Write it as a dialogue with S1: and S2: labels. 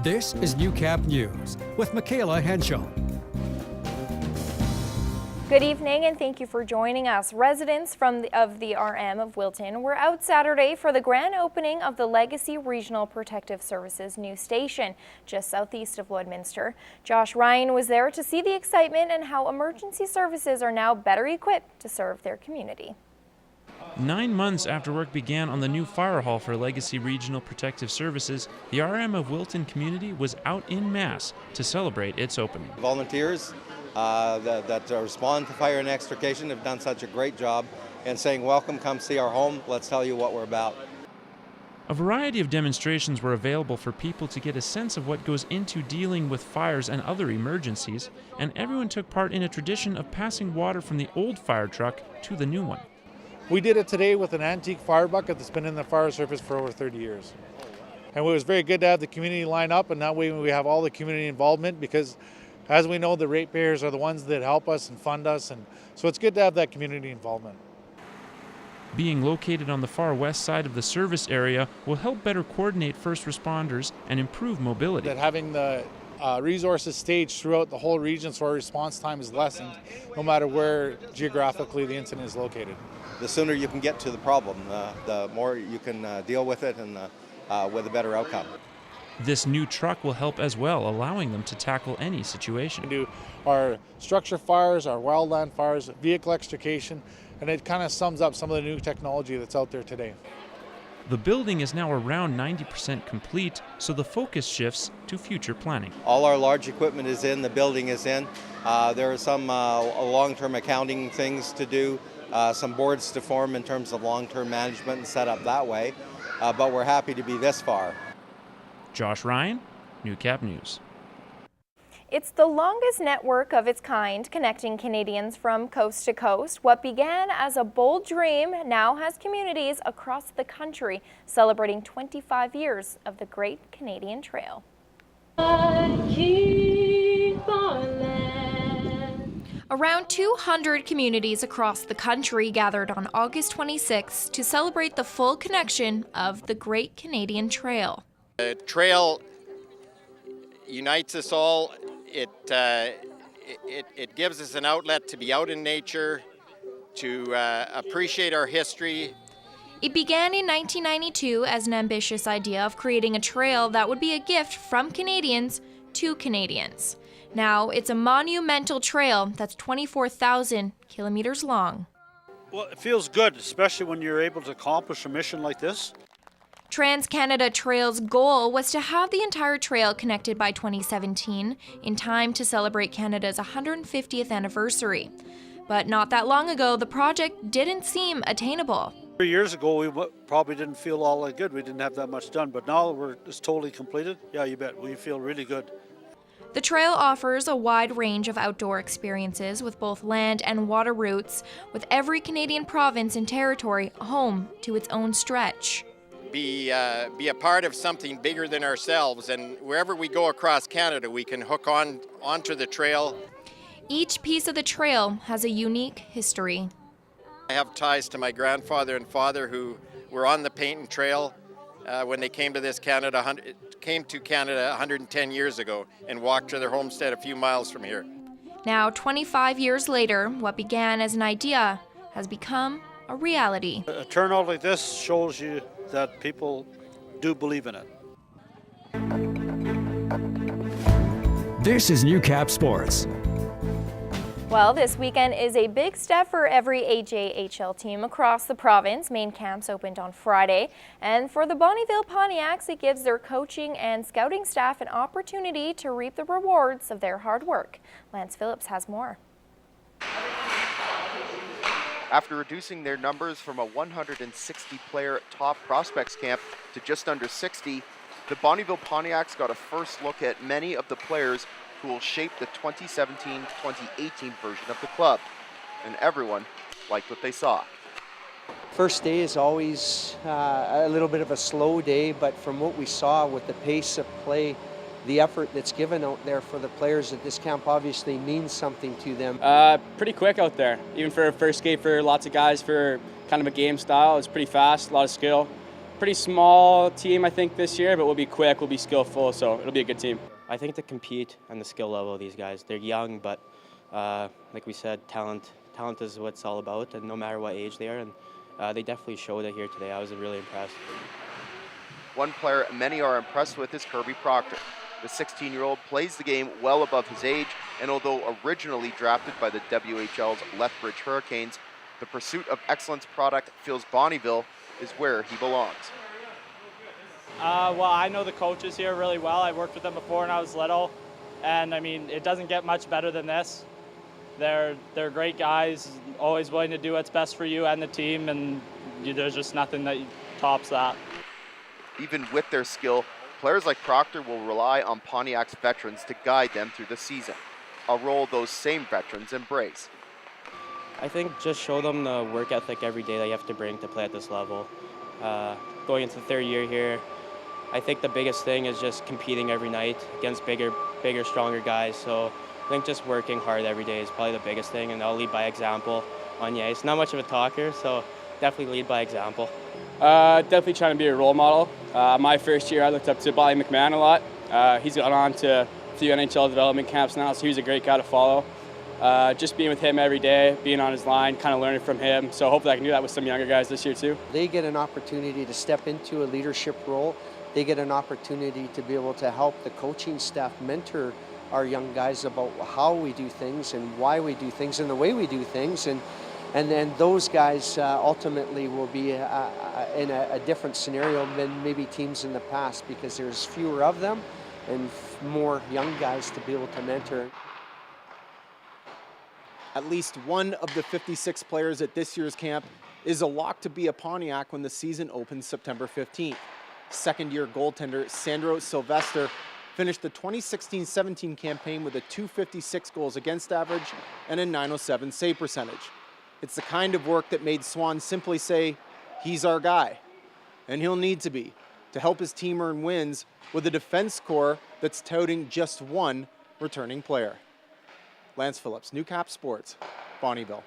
S1: This is Newcap News with Michaela Henschel.
S2: Good evening and thank you for joining us. Residents of the RM of Wilton were out Saturday for the grand opening of the Legacy Regional Protective Services new station, just southeast of Lloydminster. Josh Ryan was there to see the excitement and how emergency services are now better equipped to serve their community.
S3: 9 months after work began on the new fire hall for Legacy Regional Protective Services, the RM of Wilton community was out en masse to celebrate its opening.
S4: Volunteers that respond to fire and extrication have done such a great job in saying, welcome, come see our home, let's tell you what we're about.
S3: A variety of demonstrations were available for people to get a sense of what goes into dealing with fires and other emergencies, and everyone took part in a tradition of passing water from the old fire truck to the new one.
S5: We did it today with an antique fire bucket that's been in the fire service for over 30 years. And it was very good to have the community line up, and that way we have all the community involvement, because as we know, the ratepayers are the ones that help us and fund us, and so it's good to have that community involvement.
S3: Being located on the far west side of the service area will help better coordinate first responders and improve mobility.
S5: That having the resources staged throughout the whole region so our response time is lessened, no matter where geographically the incident is located.
S4: The sooner you can get to the problem, the more you can deal with it and with a better outcome.
S3: This new truck will help as well, allowing them to tackle any situation.
S5: We do our structure fires, our wildland fires, vehicle extrication, and it kind of sums up some of the new technology that's out there today.
S3: The building is now around 90% complete, so the focus shifts to future planning.
S4: All our large equipment is in, the building is in. There are some long-term accounting things to do, some boards to form in terms of long-term management and set up that way, but we're happy to be this far.
S3: Josh Ryan, Newcap News.
S2: It's the longest network of its kind, connecting Canadians from coast to coast. What began as a bold dream now has communities across the country celebrating 25 years of the Great Canadian Trail. Around 200 communities across the country gathered on August 26 to celebrate the full connection of the Great Canadian Trail.
S6: The trail unites us all. It gives us an outlet to be out in nature, to appreciate our history.
S2: It began in 1992 as an ambitious idea of creating a trail that would be a gift from Canadians to Canadians. Now it's a monumental trail that's 24,000 kilometers long.
S7: Well, it feels good, especially when you're able to accomplish a mission like this.
S2: Trans-Canada Trail's goal was to have the entire trail connected by 2017, in time to celebrate Canada's 150th anniversary. But not that long ago, the project didn't seem attainable.
S7: 3 years ago, we probably didn't feel all that good. We didn't have that much done, but now it's totally completed. Yeah, you bet. We feel really good.
S2: The trail offers a wide range of outdoor experiences with both land and water routes, with every Canadian province and territory home to its own stretch.
S6: Be a part of something bigger than ourselves, and wherever we go across Canada, we can hook onto the trail.
S2: Each piece of the trail has a unique history.
S6: I have ties to my grandfather and father who were on the Paintin' Trail when they came to Canada 110 years ago and walked to their homestead a few miles from here.
S2: Now, 25 years later, what began as an idea has become a reality.
S7: A turnout like this shows you that people do believe in it.
S1: This is Newcap Sports.
S2: Well, this weekend is a big step for every AJHL team across the province. Main camps opened on Friday, and for the Bonnyville Pontiacs, it gives their coaching and scouting staff an opportunity to reap the rewards of their hard work. Lance Phillips has more.
S8: After reducing their numbers from a 160-player top prospects camp to just under 60, the Bonnyville Pontiacs got a first look at many of the players who will shape the 2017-2018 version of the club, and everyone liked what they saw.
S9: First day is always a little bit of a slow day, but from what we saw with the pace of play, the effort that's given out there for the players at this camp obviously means something to them.
S10: Pretty quick out there, even for a first skate for lots of guys for kind of a game style. It's pretty fast, a lot of skill. pretty small team, I think, this year, but we'll be quick, we'll be skillful, so it'll be a good team.
S11: I think to compete and the skill level of these guys, they're young, but like we said, talent is what it's all about, and no matter what age they are, and they definitely showed it here today. I was really impressed.
S8: One player many are impressed with is Kirby Proctor. The 16-year-old plays the game well above his age, and although originally drafted by the WHL's Lethbridge Hurricanes, the pursuit of excellence product feels Bonnyville is where he belongs.
S12: Well, I know the coaches here really well. I worked with them before when I was little, and I mean, it doesn't get much better than this. They're great guys, always willing to do what's best for you and the team, and there's just nothing that tops that.
S8: Even with their skill, players like Proctor will rely on Pontiac's veterans to guide them through the season, a role those same veterans embrace.
S11: I think just show them the work ethic every day that you have to bring to play at this level. Going into the third year here, I think the biggest thing is just competing every night against bigger, stronger guys. So I think just working hard every day is probably the biggest thing, and I'll lead by example on the ice. Not much of a talker, so definitely lead by example.
S10: Definitely trying to be a role model. My first year, I looked up to Bobby McMahon a lot. He's gone on to a few NHL development camps now, so he's a great guy to follow. Just being with him every day, being on his line, kind of learning from him. So hopefully I can do that with some younger guys this year too.
S9: They get an opportunity to step into a leadership role. They get an opportunity to be able to help the coaching staff mentor our young guys about how we do things and why we do things and the way we do things. And then those guys ultimately will be in a different scenario than maybe teams in the past, because there's fewer of them and more young guys to be able to mentor.
S13: At least one of the 56 players at this year's camp is a lock to be a Pontiac when the season opens September 15th. Second-year goaltender Sandro Sylvester finished the 2016-17 campaign with a .256 goals against average and a .907 save percentage. It's the kind of work that made Swan simply say, he's our guy. And he'll need to be to help his team earn wins with a defense core that's touting just one returning player. Lance Phillips, Newcap Sports, Bonnyville.